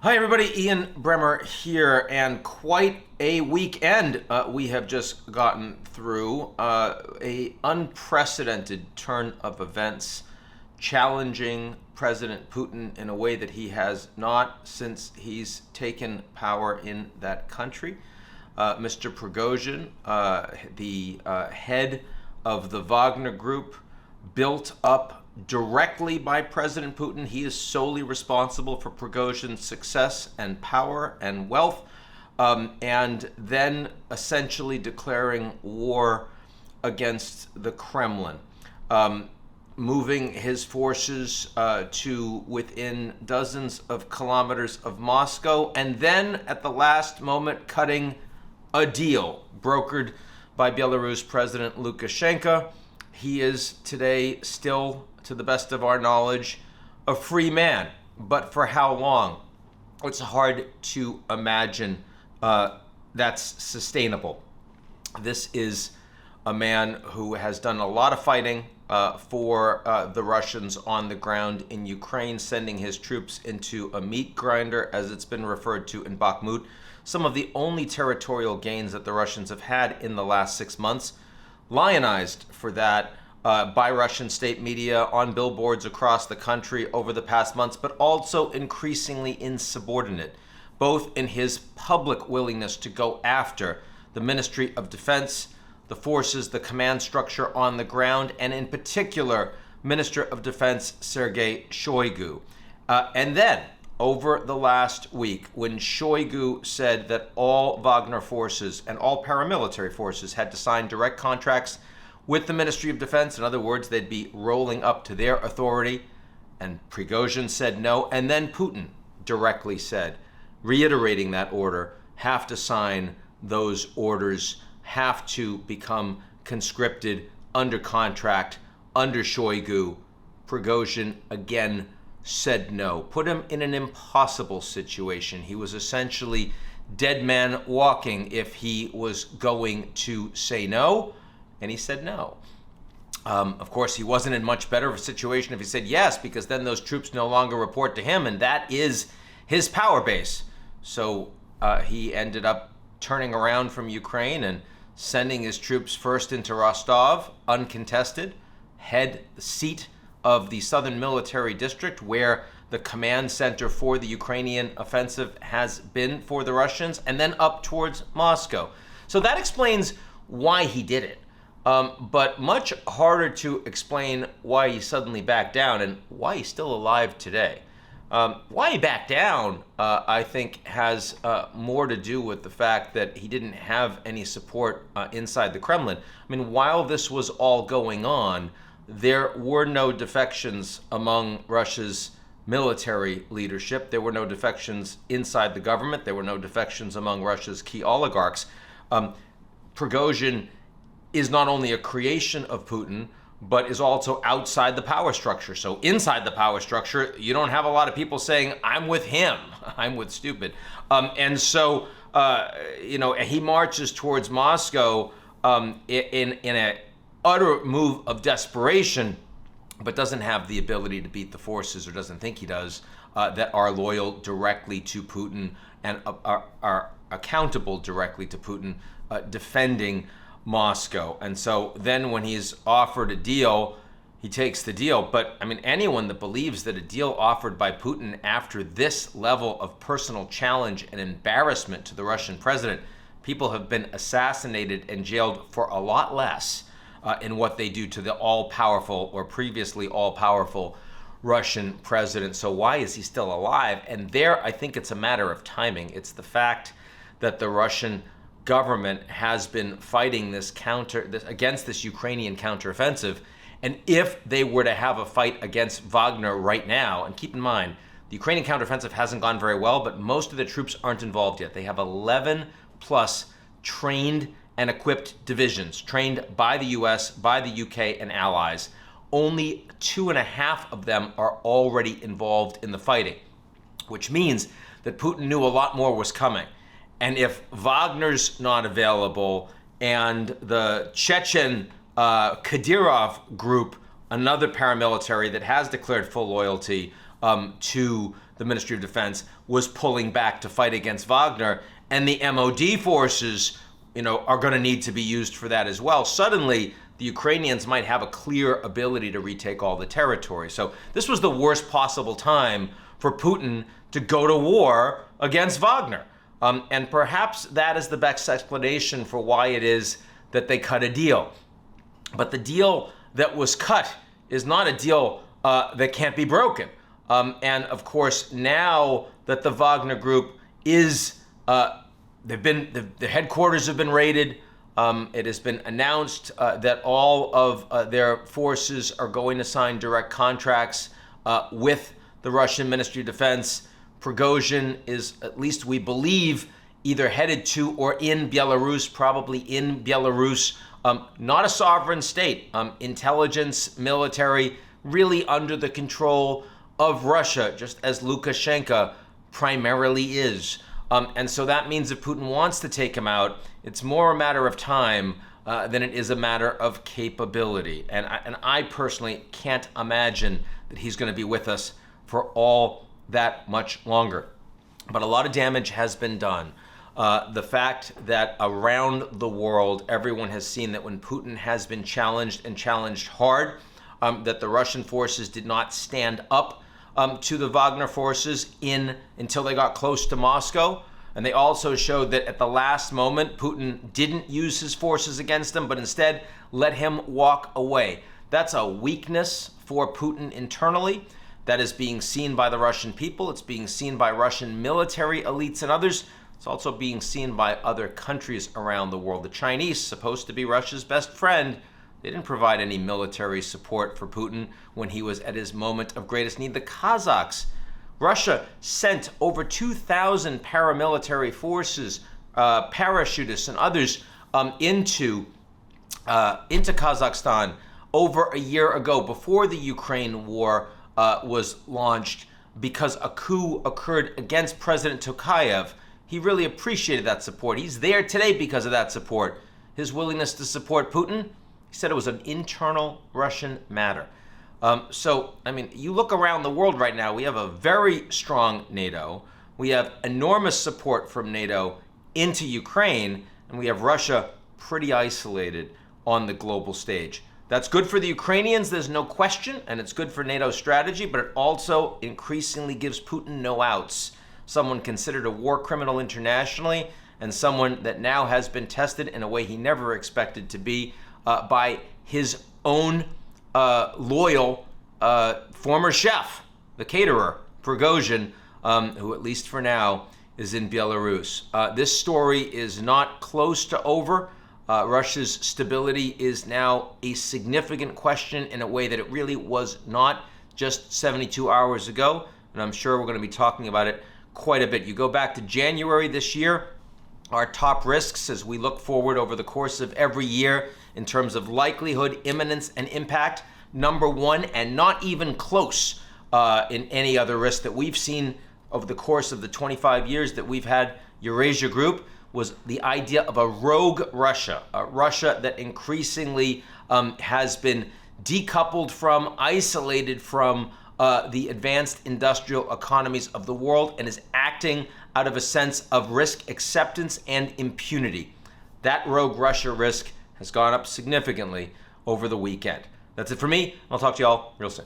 Hi everybody, Ian Bremmer here, and quite a weekend we have just gotten through. A unprecedented turn of events challenging President Putin in a way that he has not since he's taken power in that country. Mr. Prigozhin, the head of the Wagner Group, built up directly by President Putin. He is solely responsible for Prigozhin's success and power and wealth, and then essentially declaring war against the Kremlin, moving his forces to within dozens of kilometers of Moscow, and then at the last moment cutting a deal brokered by Belarus President Lukashenko. He is today still, to the best of our knowledge, a free man. But for how long? It's hard to imagine that's sustainable. This is a man who has done a lot of fighting for the Russians on the ground in Ukraine, sending his troops into a meat grinder, as it's been referred to in Bakhmut. Some of the only territorial gains that the Russians have had in the last 6 months, lionized for that by Russian state media on billboards across the country over the past months, but also increasingly insubordinate, both in his public willingness to go after the Ministry of Defense, the forces, the command structure on the ground, and in particular, Minister of Defense Sergei Shoigu. And then, over the last week, when Shoigu said that all Wagner forces and all paramilitary forces had to sign direct contracts with the Ministry of Defense, in other words, they'd be rolling up to their authority, and Prigozhin said no, and then Putin directly said, reiterating that order, have to sign those orders, have to become conscripted under contract, under Shoigu. Prigozhin again said no, put him in an impossible situation. He was essentially dead man walking if he was going to say no, and he said no. Of course, he wasn't in much better of a situation if he said yes, because then those troops no longer report to him, and that is his power base. So he ended up turning around from Ukraine and sending his troops first into Rostov, uncontested, the seat of the Southern Military District, where the command center for the Ukrainian offensive has been for the Russians, and then up towards Moscow. So that explains why he did it. But much harder to explain why he suddenly backed down and why he's still alive today. Why he backed down, I think, has more to do with the fact that he didn't have any support inside the Kremlin. I mean, while this was all going on, there were no defections among Russia's military leadership. There were no defections inside the government. There were no defections among Russia's key oligarchs. Prigozhin is not only a creation of Putin, but is also outside the power structure. So inside the power structure, you don't have a lot of people saying, I'm with him, I'm with stupid. And so, he marches towards Moscow in an utter move of desperation, but doesn't have the ability to beat the forces, or doesn't think he does, that are loyal directly to Putin and are accountable directly to Putin, defending Moscow. And so then when he's offered a deal, he takes the deal. But I mean, anyone that believes that a deal offered by Putin after this level of personal challenge and embarrassment to the Russian president, people have been assassinated and jailed for a lot less in what they do to the all-powerful, or previously all-powerful, Russian president. So why is he still alive? And there, I think it's a matter of timing. It's the fact that the Russian government has been fighting against this Ukrainian counteroffensive. And if they were to have a fight against Wagner right now, and keep in mind, the Ukrainian counteroffensive hasn't gone very well, but most of the troops aren't involved yet. They have 11 plus trained and equipped divisions, trained by the US, by the UK, and allies. Only 2.5 of them are already involved in the fighting, which means that Putin knew a lot more was coming. And if Wagner's not available, and the Chechen Kadyrov group, another paramilitary that has declared full loyalty to the Ministry of Defense was pulling back to fight against Wagner, and the MOD forces, are going to need to be used for that as well. Suddenly, the Ukrainians might have a clear ability to retake all the territory. So this was the worst possible time for Putin to go to war against Wagner. And perhaps that is the best explanation for why it is that they cut a deal. But the deal that was cut is not a deal that can't be broken. And of course, now that the Wagner Group is, the headquarters have been raided. It has been announced that all of their forces are going to sign direct contracts with the Russian Ministry of Defense. Prigozhin is, at least we believe, either headed to or in Belarus, probably in Belarus. Not a sovereign state. Intelligence, military, really under the control of Russia, just as Lukashenko primarily is. And so that means if Putin wants to take him out, it's more a matter of time than it is a matter of capability. And I personally can't imagine that he's going to be with us for all that much longer. But a lot of damage has been done. The fact that around the world, everyone has seen that when Putin has been challenged and challenged hard, that the Russian forces did not stand up to the Wagner forces until they got close to Moscow. And they also showed that at the last moment, Putin didn't use his forces against them, but instead let him walk away. That's a weakness for Putin internally. That is being seen by the Russian people. It's being seen by Russian military elites and others. It's also being seen by other countries around the world. The Chinese, supposed to be Russia's best friend, they didn't provide any military support for Putin when he was at his moment of greatest need. The Kazakhs, Russia sent over 2,000 paramilitary forces, parachutists and others into Kazakhstan over a year ago, before the Ukraine war was launched, because a coup occurred against President Tokayev. He really appreciated that support. He's there today because of that support. His willingness to support Putin, he said it was an internal Russian matter. You look around the world right now, we have a very strong NATO. We have enormous support from NATO into Ukraine, and we have Russia pretty isolated on the global stage. That's good for the Ukrainians, there's no question, and it's good for NATO's strategy, but it also increasingly gives Putin no outs. Someone considered a war criminal internationally, and someone that now has been tested in a way he never expected to be by his own loyal former chef, the caterer, Prigozhin, who at least for now is in Belarus. This story is not close to over. Russia's stability is now a significant question in a way that it really was not just 72 hours ago, and I'm sure we're going to be talking about it quite a bit. You go back to January this year, our top risks as we look forward over the course of every year in terms of likelihood, imminence, and impact. Number one, and not even close in any other risk that we've seen over the course of the 25 years that we've had Eurasia Group, was the idea of a rogue Russia, a Russia that increasingly has been decoupled from, isolated from the advanced industrial economies of the world, and is acting out of a sense of risk acceptance and impunity. That rogue Russia risk has gone up significantly over the weekend. That's it for me. I'll talk to y'all real soon.